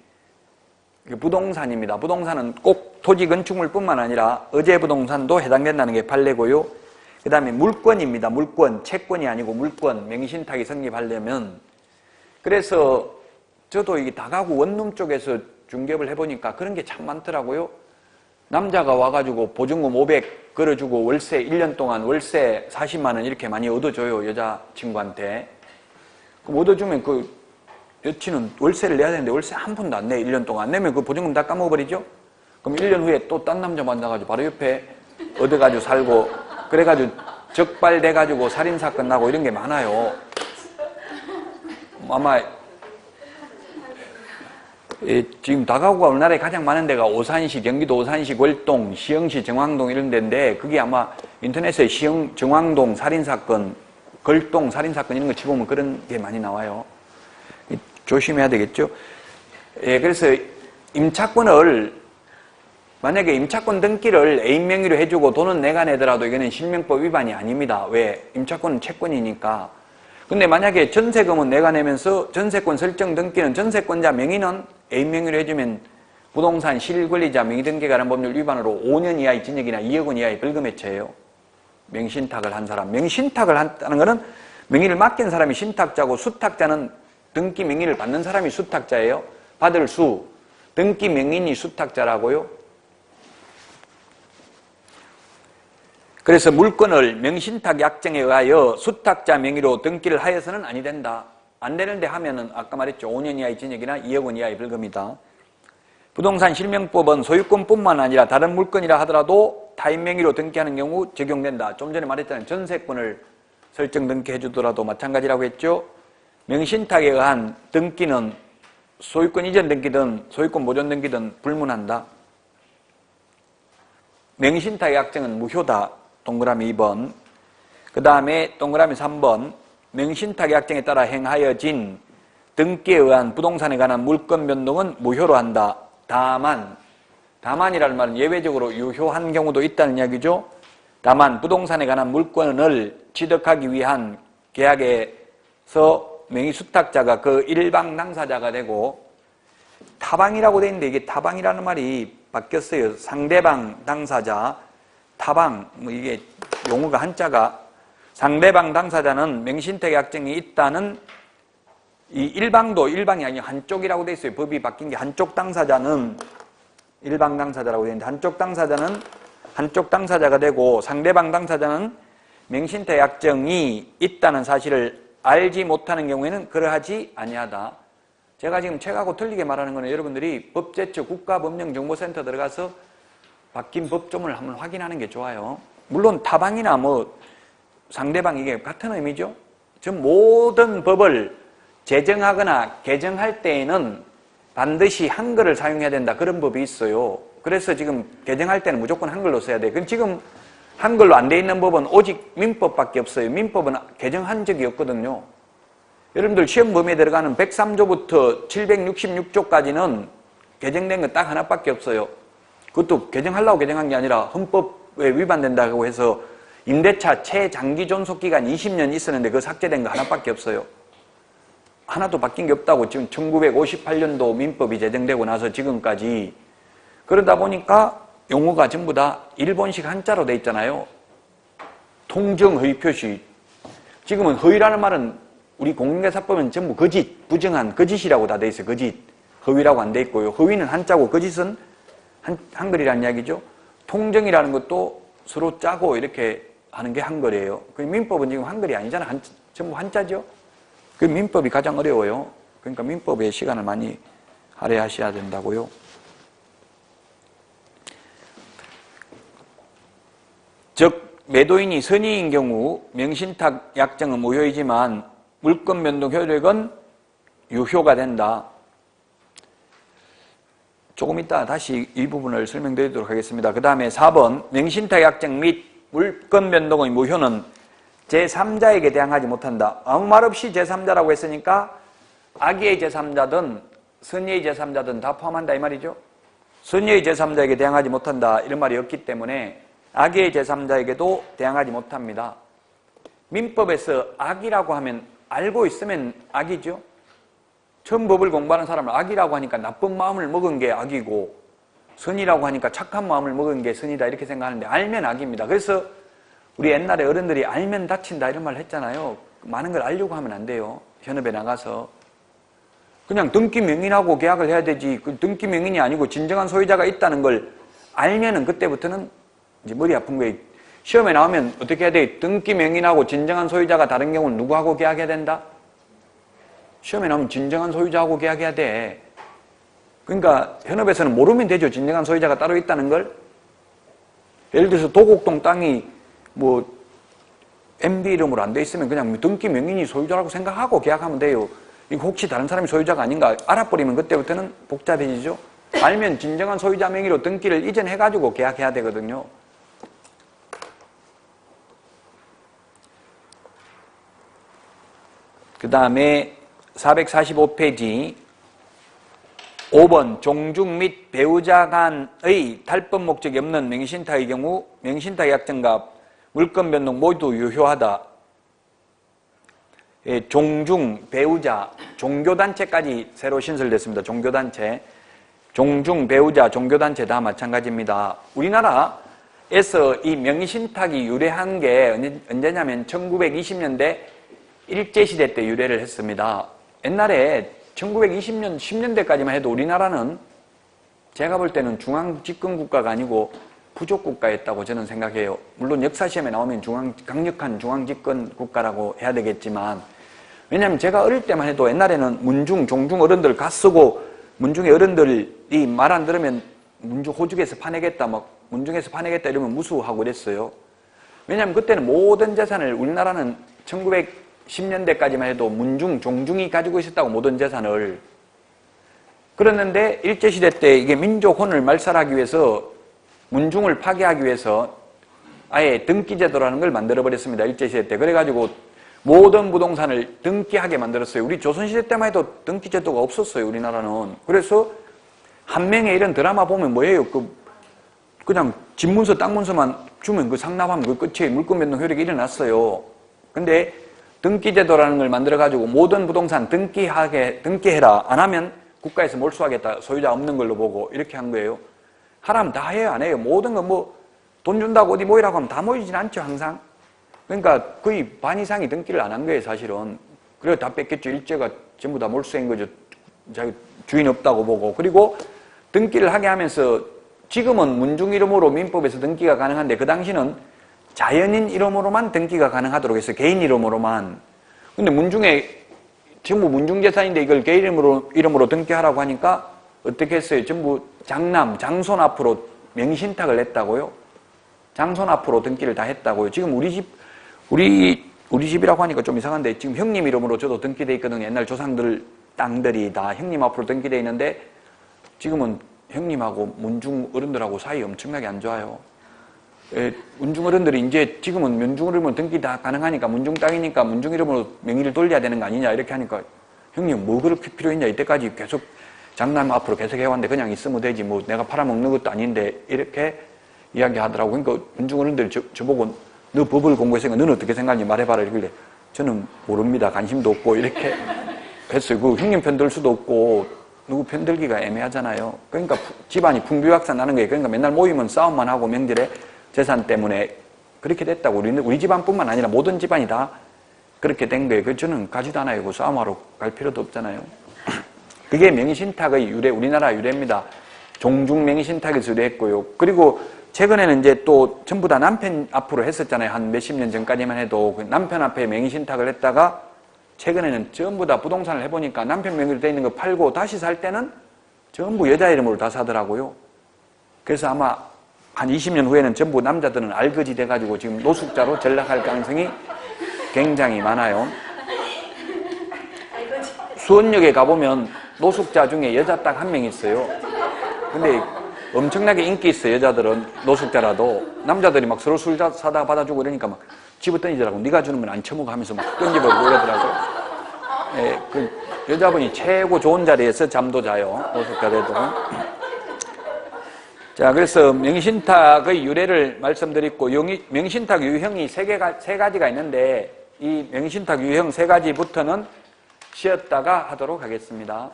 부동산입니다. 부동산은 꼭 토지 건축물 뿐만 아니라 어제부동산도 해당된다는 게 판례고요. 그 다음에 물권입니다. 물권, 채권이 아니고 물권, 명의신탁이 성립하려면. 그래서 저도 이 다가구 원룸 쪽에서 중개업을 해보니까 그런 게 참 많더라고요. 남자가 와가지고 보증금 500 걸어주고 월세 1년 동안 월세 40만 원 이렇게 많이 얻어줘요. 여자친구한테. 그럼 얻어주면 그 여친은 월세를 내야 되는데 월세 한 푼도 안 내. 1년 동안 안 내면 그 보증금 다 까먹어버리죠. 그럼 1년 후에 또 딴 남자 만나가지고 바로 옆에 얻어가지고 살고 그래가지고 적발돼가지고 살인사건 나고 이런 게 많아요. 아마 지금 다가구가 우리나라에 가장 많은 데가 오산시, 경기도 오산시, 월동, 시흥시, 정왕동 이런 데인데 그게 아마 인터넷에 시흥, 정왕동 살인사건, 걸동 살인사건 이런 거 치보면 그런 게 많이 나와요. 조심해야 되겠죠. 예, 그래서 임차권을 만약에 임차권 등기를 애인 명의로 해주고 돈은 내가 내더라도 이거는 실명법 위반이 아닙니다. 왜? 임차권은 채권이니까. 근데 만약에 전세금은 내가 내면서 전세권 설정 등기는 전세권자 명의는 애인 명의로 해주면 부동산 실권리자 명의등기에 관한 법률 위반으로 5년 이하의 징역이나 2억 원 이하의 벌금에 처해요. 명신탁을 한 사람. 명신탁을 한다는 것은 명의를 맡긴 사람이 신탁자고 수탁자는 등기 명의를 받는 사람이 수탁자예요. 받을 수. 등기 명인이 수탁자라고요. 그래서 물건을 명신탁 약정에 의하여 수탁자 명의로 등기를 하여서는 아니 된다. 안 되는데 하면은 아까 말했죠. 5년 이하의 징역이나 2억 원 이하의 벌금이다. 부동산 실명법은 소유권뿐만 아니라 다른 물건이라 하더라도 타인 명의로 등기하는 경우 적용된다. 좀 전에 말했잖아요. 전세권을 설정 등기해 주더라도 마찬가지라고 했죠. 명신탁에 의한 등기는 소유권 이전 등기든 소유권 보존 등기든 불문한다. 명신탁 약정은 무효다. 동그라미 2번. 그 다음에 동그라미 3번. 명신탁 약정에 따라 행하여진 등기에 의한 부동산에 관한 물권 변동은 무효로 한다. 다만이라는 말은 예외적으로 유효한 경우도 있다는 이야기죠. 다만 부동산에 관한 물권을 취득하기 위한 계약에서 명의 수탁자가 그 일방 당사자가 되고 타방이라고 되어 있는데 이게 타방이라는 말이 바뀌었어요. 상대방 당사자, 타방, 이게 용어가 한자가 상대방 당사자는 명신탁 약정이 있다는 이 일방도 일방이 아니고 한쪽이라고 되어 있어요. 법이 바뀐 게 한쪽 당사자는 일방 당사자라고 되어 있는데 한쪽 당사자는 한쪽 당사자가 되고 상대방 당사자는 명신탁 약정이 있다는 사실을 알지 못하는 경우에는 그러하지 아니하다. 제가 지금 책하고 틀리게 말하는 거는 여러분들이 법제처 국가법령정보센터 들어가서 바뀐 법조문을 한번 확인하는 게 좋아요. 물론 타방이나 뭐 상대방 이게 같은 의미죠. 즉 모든 법을 제정하거나 개정할 때에는 반드시 한글을 사용해야 된다. 그런 법이 있어요. 그래서 지금 개정할 때는 무조건 한글로 써야 돼요. 그럼 지금 한글로 안 돼 있는 법은 오직 민법밖에 없어요. 민법은 개정한 적이 없거든요. 여러분들 시험 범위에 들어가는 103조부터 766조까지는 개정된 건 딱 하나밖에 없어요. 그것도 개정하려고 개정한 게 아니라 헌법에 위반된다고 해서 임대차 최장기 존속기간 20년 있었는데 그거 삭제된 거 하나밖에 없어요. 하나도 바뀐 게 없다고 지금 1958년도 민법이 제정되고 나서 지금까지. 그러다 보니까 용어가 전부 다 일본식 한자로 돼 있잖아요. 통정 허위 표시. 지금은 허위라는 말은 우리 공인중개사법은 전부 거짓, 부정한, 거짓이라고 다 돼 있어요. 거짓. 허위라고 안 돼 있고요. 허위는 한자고 거짓은 한글이라는 이야기죠. 통정이라는 것도 서로 짜고 이렇게 하는 게 한글이에요. 그 민법은 지금 한글이 아니잖아. 전부 한자죠. 그 민법이 가장 어려워요. 그러니까 민법에 시간을 많이 할애하셔야 된다고요. 즉 매도인이 선의인 경우 명신탁 약정은 무효이지만 물권 변동 효력은 유효가 된다. 조금 이따 다시 이 부분을 설명드리도록 하겠습니다. 그 다음에 4번 명신탁 약정 및 물권 변동의 무효는 제3자에게 대항하지 못한다. 아무 말 없이 제3자라고 했으니까 악의의 제3자든 선의의 제3자든 다 포함한다 이 말이죠. 선의의 제3자에게 대항하지 못한다 이런 말이 없기 때문에 악의의 제3자에게도 대항하지 못합니다. 민법에서 악이라고 하면 알고 있으면 악이죠. 처음 법을 공부하는 사람은 악이라고 하니까 나쁜 마음을 먹은 게 악이고 선이라고 하니까 착한 마음을 먹은 게 선이다 이렇게 생각하는데 알면 악입니다. 그래서 우리 옛날에 어른들이 알면 다친다 이런 말 했잖아요. 많은 걸 알려고 하면 안 돼요. 현업에 나가서. 그냥 등기 명인하고 계약을 해야 되지. 그 등기 명인이 아니고 진정한 소유자가 있다는 걸 알면은 그때부터는 이제 머리 아픈 거예요. 시험에 나오면 어떻게 해야 돼? 등기 명인하고 진정한 소유자가 다른 경우는 누구하고 계약해야 된다? 시험에 나오면 진정한 소유자하고 계약해야 돼. 그러니까 현업에서는 모르면 되죠. 진정한 소유자가 따로 있다는 걸. 예를 들어서 도곡동 땅이 뭐 MB 이름으로 안 돼 있으면 그냥 등기 명인이 소유자라고 생각하고 계약하면 돼요. 이거 혹시 다른 사람이 소유자가 아닌가 알아버리면 그때부터는 복잡해지죠. 알면 진정한 소유자 명의로 등기를 이전해가지고 계약해야 되거든요. 그 다음에 445페이지 5번 종중 및 배우자 간의 탈법 목적이 없는 명의신탁의 경우 명의신탁 약정과 물권 변동 모두 유효하다. 종중, 배우자, 종교단체까지 새로 신설됐습니다. 종교단체. 종중, 배우자, 종교단체 다 마찬가지입니다. 우리나라에서 이 명의신탁이 유래한 게 언제냐면 1920년대 일제시대 때 유래를 했습니다. 옛날에 1920년, 10년대까지만 해도 우리나라는 제가 볼 때는 중앙집권국가가 아니고 부족국가였다고 저는 생각해요. 물론 역사시험에 나오면 강력한 중앙집권국가라고 해야 되겠지만 왜냐하면 제가 어릴 때만 해도 옛날에는 문중, 종중 어른들 갓쓰고 문중의 어른들이 말 안 들으면 호죽에서 파내겠다, 막 문중에서 파내겠다 이러면 무수하고 그랬어요. 왜냐하면 그때는 모든 재산을 우리나라는 1910년대까지만 해도 문중, 종중이 가지고 있었다고 모든 재산을. 그랬는데 일제시대 때 이게 민족혼을 말살하기 위해서 문중을 파괴하기 위해서 아예 등기제도라는 걸 만들어버렸습니다. 일제시대 때. 그래가지고 모든 부동산을 등기하게 만들었어요. 우리 조선시대 때만 해도 등기제도가 없었어요. 우리나라는. 그래서 한 명의 이런 드라마 보면 뭐예요? 그냥 집문서, 땅문서만 주면 그 상납하면 그 끝이에요. 물권 변동 효력이 일어났어요. 근데 등기제도라는 걸 만들어가지고 모든 부동산 등기해라. 안 하면 국가에서 몰수하겠다. 소유자 없는 걸로 보고 이렇게 한 거예요. 하라면 다 해요, 안 해요? 모든 거 돈 준다고 어디 모이라고 하면 다 모이진 않죠, 항상. 그러니까 거의 반 이상이 등기를 안 한 거예요, 사실은. 그래서 다 뺏겼죠. 일제가 전부 다 몰수한 거죠. 자기 주인 없다고 보고. 그리고 등기를 하게 하면서 지금은 문중 이름으로 민법에서 등기가 가능한데 그 당시는 자연인 이름으로만 등기가 가능하도록 했어요. 개인 이름으로만. 근데 문중에 전부 문중재산인데 이걸 개인 이름으로 등기하라고 하니까 어떻게 했어요? 전부 장손 앞으로 명의신탁을 했다고요? 장손 앞으로 등기를 다 했다고요? 지금 우리 집이라고 하니까 좀 이상한데 지금 형님 이름으로 저도 등기돼 있거든요. 옛날 조상들 땅들이 다 형님 앞으로 등기돼 있는데 지금은 형님하고 문중 어른들하고 사이 엄청나게 안 좋아요. 문중 어른들이 이제 지금은 문중 이름으로 등기 다 가능하니까 문중 땅이니까 문중 이름으로 명의를 돌려야 되는 거 아니냐 이렇게 하니까 형님 뭐 그렇게 필요했냐 이때까지 계속 장남 앞으로 계속 해왔는데 그냥 있으면 되지 뭐 내가 팔아먹는 것도 아닌데 이렇게 이야기하더라고요. 그러니까 문중 어른들이 저보고 너 법을 공부했으니까 너는 어떻게 생각하니 말해봐라 이러길래 저는 모릅니다. 관심도 없고 이렇게 했어요. 그 형님 편들 수도 없고 누구 편들기가 애매하잖아요. 그러니까 집안이 풍비박산 나는 거예요. 그러니까 맨날 모이면 싸움만 하고 명절에 재산 때문에 그렇게 됐다고. 우리 집안뿐만 아니라 모든 집안이 다 그렇게 된 거예요. 그래서 저는 가지도 않아요. 그 싸움하러 갈 필요도 없잖아요. 그게 명의신탁의 유래, 우리나라 유래입니다. 종중 명의신탁에서 유래했고요. 그리고 최근에는 이제 또 전부 다 남편 앞으로 했었잖아요. 한 몇십 년 전까지만 해도 남편 앞에 명의신탁을 했다가 최근에는 전부 다 부동산을 해보니까 남편 명의로 돼 있는 거 팔고 다시 살 때는 전부 여자 이름으로 다 사더라고요. 그래서 아마 한 20년 후에는 전부 남자들은 알거지 돼가지고 지금 노숙자로 전락할 가능성이 굉장히 많아요. 수원역에 가보면 노숙자 중에 여자 딱 한 명 있어요. 근데 엄청나게 인기 있어요. 여자들은 노숙자라도. 남자들이 막 서로 술 사다가 받아주고 이러니까 막 집어 던지더라고. 네가 주는 건 안 처먹어 하면서 막 던져버리고 이러더라고요. 예, 그 여자분이 최고 좋은 자리에서 잠도 자요. 노숙자들도. 자, 그래서 명의신탁의 유래를 말씀드렸고 명의신탁 유형이 세 가지가 있는데 이 명의신탁 유형 세 가지부터는 쉬었다가 하도록 하겠습니다.